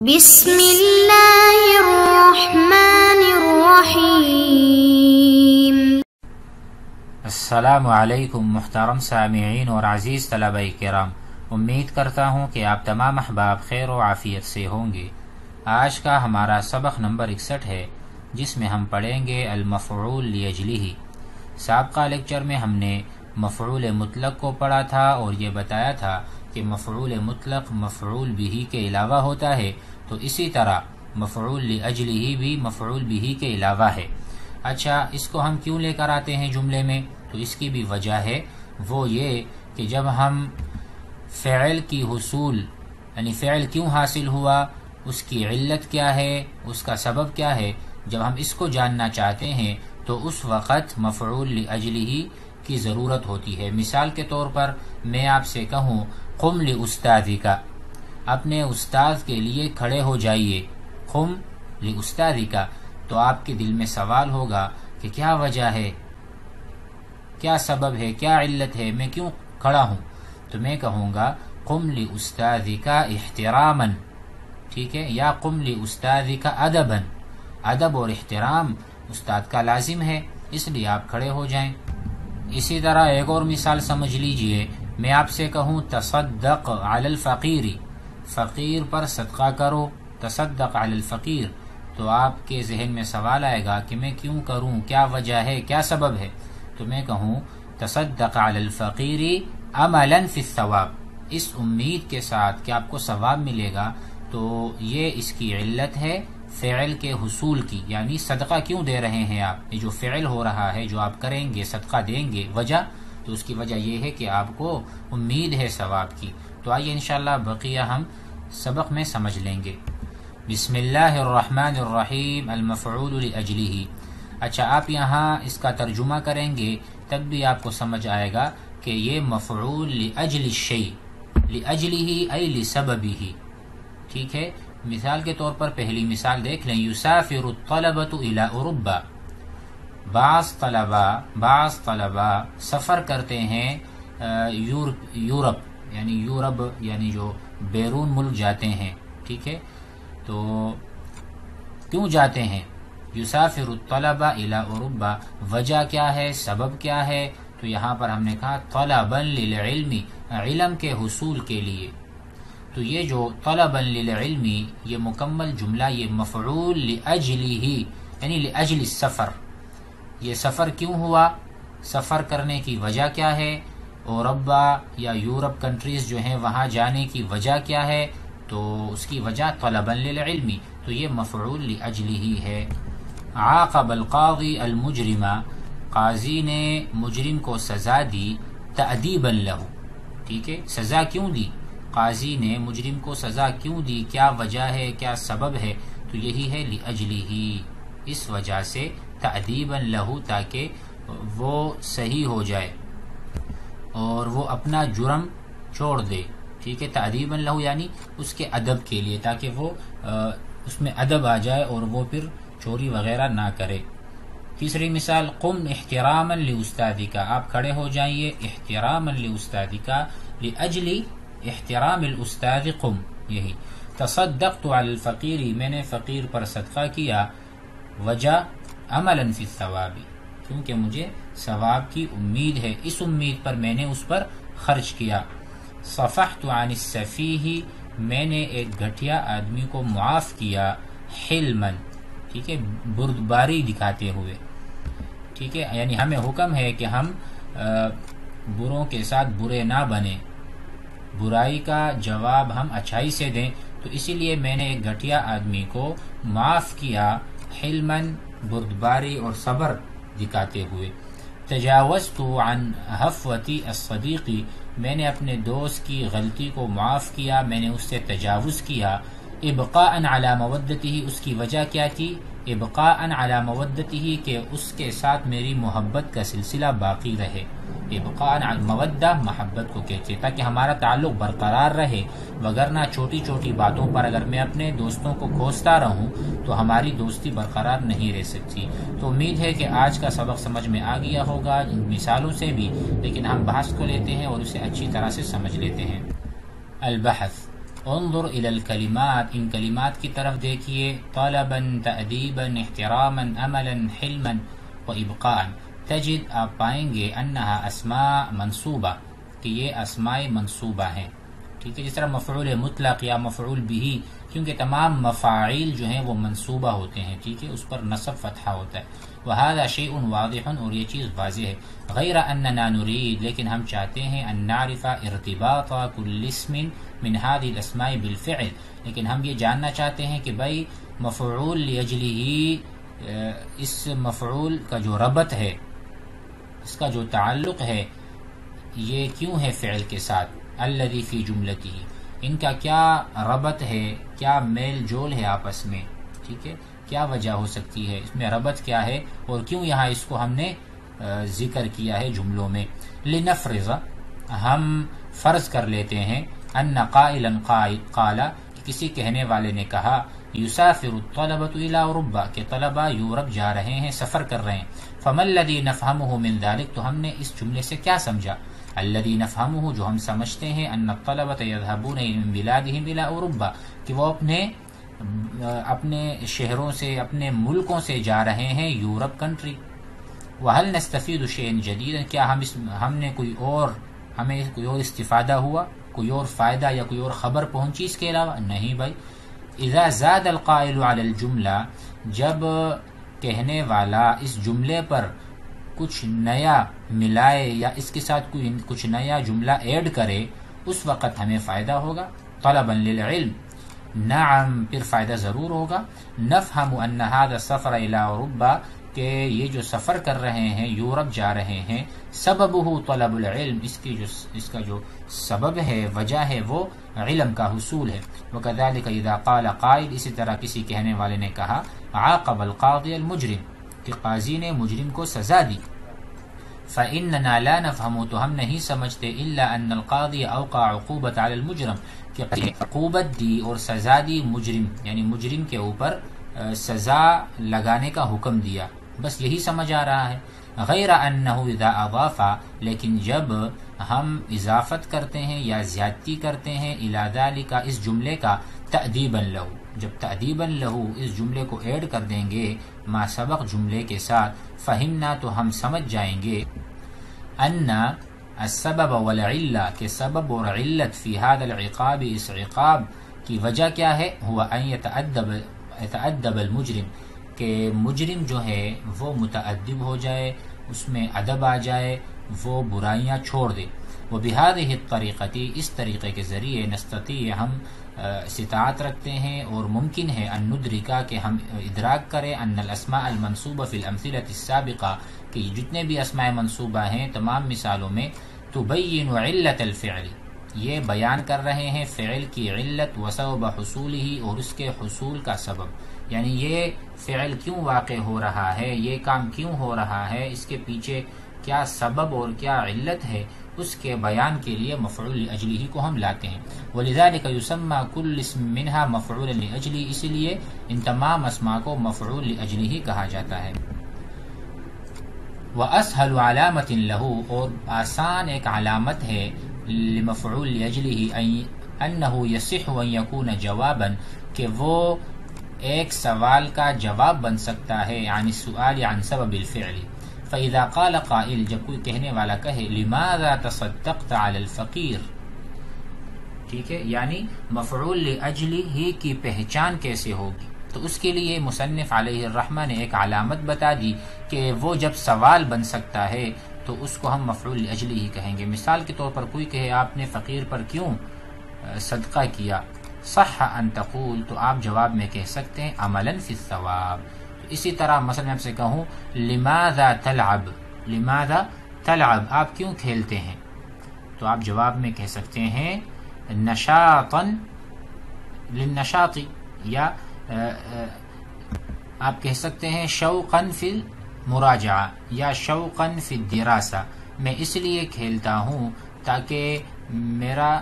بسم اللہ الرحمن الرحیم۔ السلام علیکم محترم سامعین اور عزیز طلبہ کرام، امید کرتا ہوں کہ آپ تمام احباب خیر و عافیت سے ہوں گے۔ آج کا ہمارا سبق نمبر 61 ہے، جس میں ہم پڑھیں گے المفعول لاجلہ۔ سابقہ لیکچر میں ہم نے مفعول مطلق کو پڑھا تھا اور یہ بتایا تھا کہ مفعول مطلق مفعول بہ کے علاوہ ہوتا ہے، تو اسی طرح مفعول لاجلہ بھی مفعول بہ کے علاوہ ہے۔ اچھا، اس کو ہم کیوں لے کر آتے ہیں جملے میں؟ تو اس کی بھی وجہ ہے، وہ یہ کہ جب ہم فعل کی حصول یعنی فعل کیوں حاصل ہوا، اس کی علت کیا ہے، اس کا سبب کیا ہے، جب ہم اس کو جاننا چاہتے ہیں تو اس وقت مفعول لاجلہ کی ضرورت ہوتی ہے۔ مثال کے طور پر میں آپ سے کہوں قم لاستاذک، اپنے استاد کے لیے کھڑے ہو جائیے، قم لاستاذک، تو آپ کے دل میں سوال ہوگا کہ کیا وجہ ہے، کیا سبب ہے، کیا علت ہے، میں کیوں کھڑا ہوں؟ تو میں کہوں گا قم لاستاذک احتراما، ٹھیک ہے، یا قم لاستاذک ادبا، ادب اور احترام استاد کا لازم ہے، اس لیے آپ کھڑے ہو جائیں۔ اسی طرح ایک اور مثال سمجھ لیجئے، میں آپ سے کہوں تصدق علی الفقیر، فقیر پر صدقہ کرو، تصدق علی الفقیر، تو آپ کے ذہن میں سوال آئے گا کہ میں کیوں کروں، کیا وجہ ہے، کیا سبب ہے؟ تو میں کہوں تصدق علی الفقیر املا فی الثواب، اس امید کے ساتھ کہ آپ کو ثواب ملے گا، تو یہ اس کی علت ہے فعل کے حصول کی، یعنی صدقہ کیوں دے رہے ہیں آپ، یہ جو فعل ہو رہا ہے، جو آپ کریں گے، صدقہ دیں گے، وجہ تو اس کی وجہ یہ ہے کہ آپ کو امید ہے ثواب کی۔ تو آئیے انشاءاللہ بقیہ ہم سبق میں سمجھ لیں گے۔ بسم اللہ الرحمن الرحیم، المفعول لاجلہ۔ اچھا، آپ یہاں اس کا ترجمہ کریں گے تب بھی آپ کو سمجھ آئے گا کہ یہ مفعول لاجل الشیء، لاجلہ ای لسببہ، ٹھیک ہے۔ مثال کے طور پر پہلی مثال دیکھ لیں، یسافر الطلبۃ الی اوروبا، بعض طلبہ سفر کرتے ہیں یورپ، یعنی جو بیرون ملک جاتے ہیں، ٹھیک ہے۔ تو کیوں جاتے ہیں؟ یسافر الطلبہ الی اوروبا، وجہ کیا ہے، سبب کیا ہے؟ تو یہاں پر ہم نے کہا طلبا للعلم، علم کے حصول کے لیے۔ تو یہ جو طلبا للعلم، یہ مکمل جملہ یہ مفعول لاجلہ یعنی لاجل السفر، یہ سفر کیوں ہوا، سفر کرنے کی وجہ کیا ہے، اوروبا یا یورپ کنٹریز جو ہیں وہاں جانے کی وجہ کیا ہے، تو اس کی وجہ طلبا للعلم، تو یہ مفعول لاجلہ ہے۔ عاقب القاضی المجرم، قاضی نے مجرم کو سزا دی، تأدیبا لہ، ٹھیک ہے، سزا کیوں دی، قاضی نے مجرم کو سزا کیوں دی، کیا وجہ ہے، کیا سبب ہے، تو یہی ہے لاجلہ، اس وجہ سے تأدیبا لہ، تاکہ وہ صحیح ہو جائے اور وہ اپنا جرم چھوڑ دے، ٹھیک ہے۔ تأدیبا لہ یعنی اس کے ادب کے لیے، تاکہ وہ اس میں ادب آ جائے اور وہ پھر چوری وغیرہ نہ کرے۔ تیسری مثال قم احتراما لاستاذک، آپ کھڑے ہو جائیے احتراما لاستاذک، لاجل احترام الاستاذ قم، یہی۔ تصدقت علی الفقیر، میں نے فقیر پر صدقہ کیا، وجہ عملا فی الثواب، کیونکہ مجھے ثواب کی امید ہے، اس امید پر میں نے اس پر خرچ کیا۔ صفحت عن السفیہ، میں نے ایک گھٹیا آدمی کو معاف کیا، حلما، ٹھیک ہے، بردباری دکھاتے ہوئے، ٹھیک ہے، یعنی ہمیں حکم ہے کہ ہم بروں کے ساتھ برے نہ بنیں، برائی کا جواب ہم اچھائی سے دیں، تو اسی لیے میں نے ایک گھٹیا آدمی کو معاف کیا، حلما، بردباری اور صبر دکھاتے ہوئے۔ تجاوزت عن حفوة الصدیق، میں نے اپنے دوست کی غلطی کو معاف کیا، میں نے اس سے تجاوز کیا۔ ابقاء علی مودتہ، اس کی وجہ کیا تھی، ابقاء علی مودتہ، کہ اس کے ساتھ میری محبت کا سلسلہ باقی رہے۔ ابقاء علی مودہ محبت کو کہتے ہیں، تاکہ ہمارا تعلق برقرار رہے، وگرنہ چھوٹی چھوٹی باتوں پر اگر میں اپنے دوستوں کو کوستا رہوں تو ہماری دوستی برقرار نہیں رہ سکتی۔ تو امید ہے کہ آج کا سبق سمجھ میں آ گیا ہوگا ان مثالوں سے بھی، لیکن ہم بحث کو لیتے ہیں اور اسے اچھی طرح سے سمجھ لیتے ہیں۔ البحث، انظر الی الکلمات، ان کلمات کی طرف دیکھیے، طلبا تأدیبا احتراما املا حلما و ابقاء، تجد آپ پائیں گے انہا اسماء منصوبہ کہ یہ اسماء منصوبہ ہیں، ٹھیک ہے، جس طرح مفعول مطلق یا مفعول بھی، کیونکہ تمام مفاعیل جو ہیں وہ منصوبہ ہوتے ہیں، ٹھیک ہے، اس پر نصب فتحہ ہوتا ہے۔ وهذا شيء واضح، اور یہ چیز واضح ہے۔ غیر اننا نريد، لیکن ہم چاہتے ہیں، ان نعرف ارتباط كل اسم من هذه الاسماء بالفعل، لیکن ہم یہ جاننا چاہتے ہیں کہ بھائی مفعول لاجلہ، اس مفعول کا جو ربط ہے، اس کا جو تعلق ہے، یہ کیوں ہے فعل کے ساتھ، الذي في جملته، ان کا کیا ربط ہے، کیا میل جول ہے آپس میں، ٹھیک ہے، کیا وجہ ہو سکتی ہے، اس میں ربط کیا ہے، اور کیوں یہاں اس کو ہم نے ذکر کیا ہے جملوں میں۔ لنفرض، ہم فرض کر لیتے ہیں، ان قائلا قال، کسی کہنے والے نے کہا، یسافر الطلبة الى اوروبا، کہ طلبہ یورپ جا رہے ہیں، سفر کر رہے ہیں۔ فما الذي نفهمه من ذلك، تو ہم نے اس جملے سے کیا سمجھا، الذي نفهمه، جو ہم سمجھتے ہیں، ان الطلبة يذهبون من بلادهم الى اوروبا، کہ وہ اپنے شہروں سے، اپنے ملکوں سے جا رہے ہیں یورپ کنٹری۔ وهل نستفيد شيئا جديدا، کیا ہمیں کوئی اور استفادہ ہوا، کوئی اور فائدہ یا کوئی اور خبر پہنچی اس کے علاوہ؟ نہیں بھائی۔ اذا زاد القائل على الجملہ، جب کہنے والا اس جملے پر کچھ نیا ملائے یا اس کے ساتھ کچھ نیا جملہ ایڈ کرے، اس وقت ہمیں فائدہ ہوگا۔ طلبا للعلم، نعم، پھر فائدہ ضرور ہوگا۔ نفہم ان هذا السفر الى اوروبا، کہ یہ جو سفر کر رہے ہیں، یورپ جا رہے ہیں، سببہ طلب العلم، اس کا جو سبب ہے، وجہ ہے، وہ علم کا حصول ہے۔ وکذالک اذا قال قائل، اسی طرح کسی کہنے والے نے کہا، عاقب القاضی المجرم، کہ قاضی نے مجرم کو سزا دی۔ فإننا لا نفهم، تو ہم نہیں سمجھتے، الا ان القاضی اوقع عقوبۃ علی المجرم، کہ عقوبت دی اور سزا دی مجرم، یعنی مجرم کے اوپر سزا لگانے کا حکم دیا، بس یہی سمجھ آ رہا ہے۔ غیر انہ اذا اضاف، لیکن جب ہم اضافت کرتے ہیں یا زیادتی کرتے ہیں، الی ذلک، اس جملے کا، تأدیبا لہ، جب تأدیبا لہ اس جملے کو ایڈ کر دیں گے ما سبق جملے کے ساتھ، فہمنا، تو ہم سمجھ جائیں گے، ان السبب والعلہ، کہ سبب اور علت، فی هذا العقاب، اس عقاب کی وجہ کیا ہے، ہوا ان یتأدب المجرم، کہ مجرم جو ہے وہ متأدب ہو جائے، اس میں ادب آ جائے، وہ برائیاں چھوڑ دے۔ وبہذہ الطریقۃ، اس طریقے کے ذریعے، نستطیع، ہم استطاعت رکھتے ہیں اور ممکن ہے، ان ندرکا، کہ ہم ادراک کریں، ان الاسماء المنصوبہ فی الامثلۃ السابقہ، کہ جتنے بھی اسماء منصوبہ ہیں تمام مثالوں میں، تبین علت الفعل، یہ بیان کر رہے ہیں فعل کی علت، وسبب حصولہ، اور اس کے حصول کا سبب، یعنی یہ فعل کیوں واقع ہو رہا ہے، یہ کام کیوں ہو رہا ہے، اس کے پیچھے کیا سبب اور کیا علت ہے، اس کے بیان کے لیے مفعول لاجلہ کو ہم لاتے ہیں۔ ولذلک یسمى کل اسم منها مفعول لاجلہ، اسی لیے ان تمام اسماء کو مفعول لاجلہ کہا جاتا ہے۔ واسهل علامۃ لہ، اور آسان ایک علامت ہے لمفعول لاجلہ، انہ یصح ان یکون جوابا، کہ وہ ایک سوال کا جواب بن سکتا ہے، عن السؤال عن سبب الفعل۔ فإذا قال قائل، جب کوئی کہنے والا کہے، لماذا تصدقت على الفقیر، ٹھیک ہے، یعنی مفعول لاجلہ ہی کی پہچان کیسے ہوگی، تو اس کے لیے مصنف علیہ الرحمہ نے ایک علامت بتا دی کہ وہ جب سوال بن سکتا ہے تو اس کو ہم مفعول لاجلہ ہی کہیں گے۔ مثال کے طور پر کوئی کہے، آپ نے فقیر پر کیوں صدقہ کیا، صح ان تقول، تو آپ جواب میں کہہ سکتے ہیں، عملا فی الثواب۔ اسی طرح مثلا میں آپ سے کہوں، لماذا تلعب، لماذا تلعب، آپ کیوں کھیلتے ہیں، تو آپ جواب میں کہہ سکتے ہیں، نشاطا للنشاط، یا آپ کہہ سکتے ہیں، شوقا فی المراجعہ، یا شوقا فی الدراسہ، میں اس لیے کھیلتا ہوں تاکہ میرا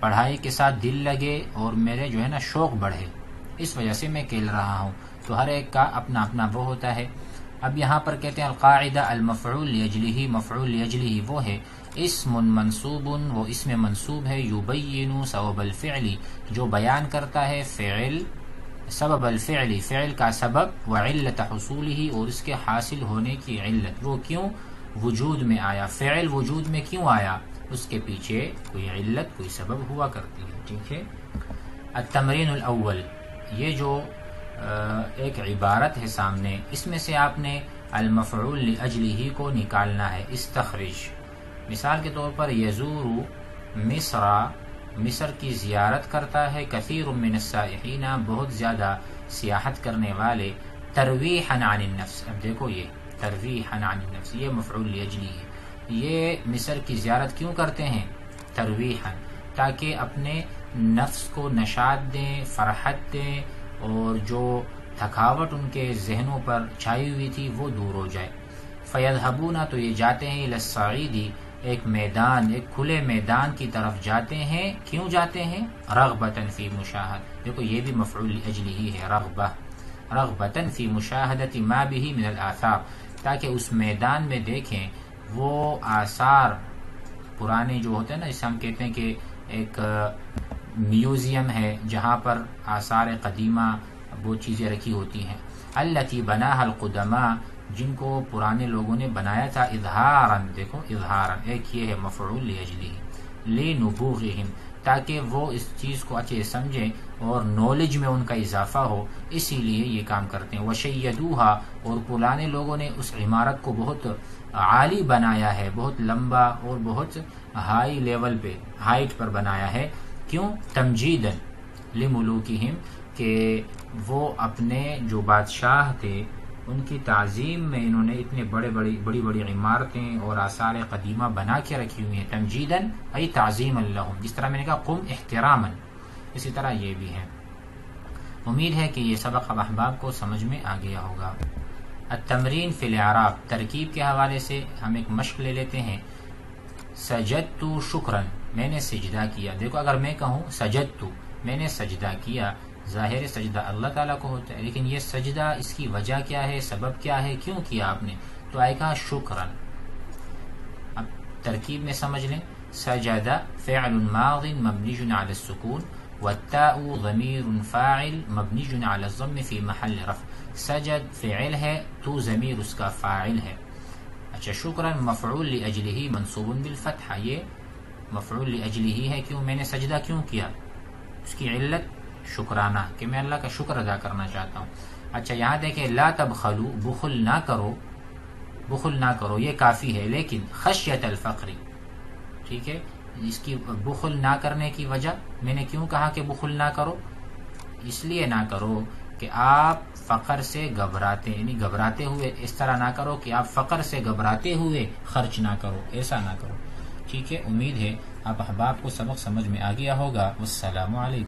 پڑھائی کے ساتھ دل لگے اور میرے جو ہے نا شوق بڑھے، اس وجہ سے میں کھیل رہا ہوں۔ تو ہر ایک کا اپنا اپنا وہ ہوتا ہے۔ اب یہاں پر کہتے ہیں، القاعدہ المفعول لاجلہ، مفعول لاجلہ وہ ہے، اسم منصوب، وہ اسم منصوب ہے، یبین سبب الفعل، جو بیان کرتا ہے فعل، سبب الفعل، فعل کا سبب، وعلت حصوله، اور اس کے حاصل ہونے کی علت، وہ کیوں وجود میں آیا، فعل وجود میں کیوں آیا، اس کے پیچھے کوئی علت، کوئی سبب ہوا کرتی ہے. ٹھیک ہے. التمرین الاول، یہ جو ایک عبارت ہے سامنے، اس میں سے آپ نے المفعول لاجلہ کو نکالنا ہے. استخرج، مثال کے طور پر یزور مصر، مصر کی زیارت کرتا ہے، کثیر من السائحین، بہت زیادہ سیاحت کرنے والے، ترویحا عن النفس. اب دیکھو یہ ترویحا عن النفس، یہ مفعول لاجلہ ہے. یہ مصر کی زیارت کیوں کرتے ہیں؟ ترویحا، تاکہ اپنے نفس کو نشاط دیں، فرحت دیں، اور جو تھکاوٹ ان کے ذہنوں پر چھائی ہوئی تھی وہ دور ہو جائے. فیذهبون، تو یہ جاتے ہیں، الی الصعید، ایک میدان، ایک کھلے میدان کی طرف جاتے ہیں. کیوں جاتے ہیں؟ رغبۃ فی مشاہدہ، دیکھو یہ بھی مفعول لاجلہ ہی ہے، رغبۃ فی مشاہدۃ ما بہ من الآثار، تاکہ اس میدان میں دیکھیں وہ آثار پرانے جو ہوتے ہیں نا، جسے ہم کہتے ہیں کہ ایک میوزیم ہے جہاں پر آثار قدیمہ وہ چیزیں رکھی ہوتی ہیں. التی بناها القدماء، جن کو پرانے لوگوں نے بنایا تھا. اظہارا، دیکھو اظہارا، ایک یہ ہے مفعول لاجلہ. لنبوغہم، تاکہ وہ اس چیز کو اچھے سمجھیں اور نالج میں ان کا اضافہ ہو، اسی لیے یہ کام کرتے ہیں. وشیدوها، اور پرانے لوگوں نے اس عمارت کو بہت عالی بنایا ہے، بہت لمبا اور بہت ہائی لیول پہ، ہائٹ پر بنایا ہے. کیوں؟ تمجیدا لملوکہم، کہ وہ اپنے جو بادشاہ تھے ان کی تعظیم میں انہوں نے اتنے بڑی بڑی عمارتیں اور آثار قدیمہ بنا کے رکھی ہوئی ہیں. تمجیدا ای تعظیما لہم، جس طرح میں نے کہا قم احتراما، اسی طرح یہ بھی ہے. امید ہے کہ یہ سبق اب احباب کو سمجھ میں آ گیا ہوگا. التمرین فی الاعراب، ترکیب کے حوالے سے ہم ایک مشق لے لیتے ہیں. سجدت شکرا، میں نے سجدہ کیا. دیکھو اگر میں کہوں سجدت، میں نے سجدہ کیا، ظاہر سجدہ اللہ تعالیٰ کو ہوتا ہے، لیکن یہ سجدہ اس کی وجہ کیا ہے، سبب کیا ہے، کیوں کیا آپ نے؟ تو آئے گا شکرا. اب ترکیب میں سمجھ لیں. سجد فعل ماض مبنی علی السکون، والتاء ضمیر فاعل مبنی علی الضم فی محل رفع. سجد فعل ہے، تو ضمیر اس کا فاعل ہے. اچھا، شکرا مفعول لاجلہ منصوب بالفتحہ، یہ مفعول لاجلہ ہے. کیوں؟ میں نے سجدہ کیوں کیا، اس کی علت شکرانہ، کہ میں اللہ کا شکر ادا کرنا چاہتا ہوں. اچھا یہاں دیکھیں، لا تبخلوا، بخل نہ کرو، بخل نہ کرو، یہ کافی ہے. لیکن خشیت الفقر، ٹھیک ہے، اس کی بخل نہ کرنے کی وجہ میں نے کیوں کہا کہ بخل نہ کرو؟ اس لیے نہ کرو کہ آپ فقر سے گھبراتے، یعنی گھبراتے ہوئے، اس طرح نہ کرو کہ آپ فقر سے گھبراتے ہوئے خرچ نہ کرو، ایسا نہ کرو. ٹھیک ہے. امید ہے آپ احباب کو سبق سمجھ میں آ گیا ہوگا. والسلام علیکم.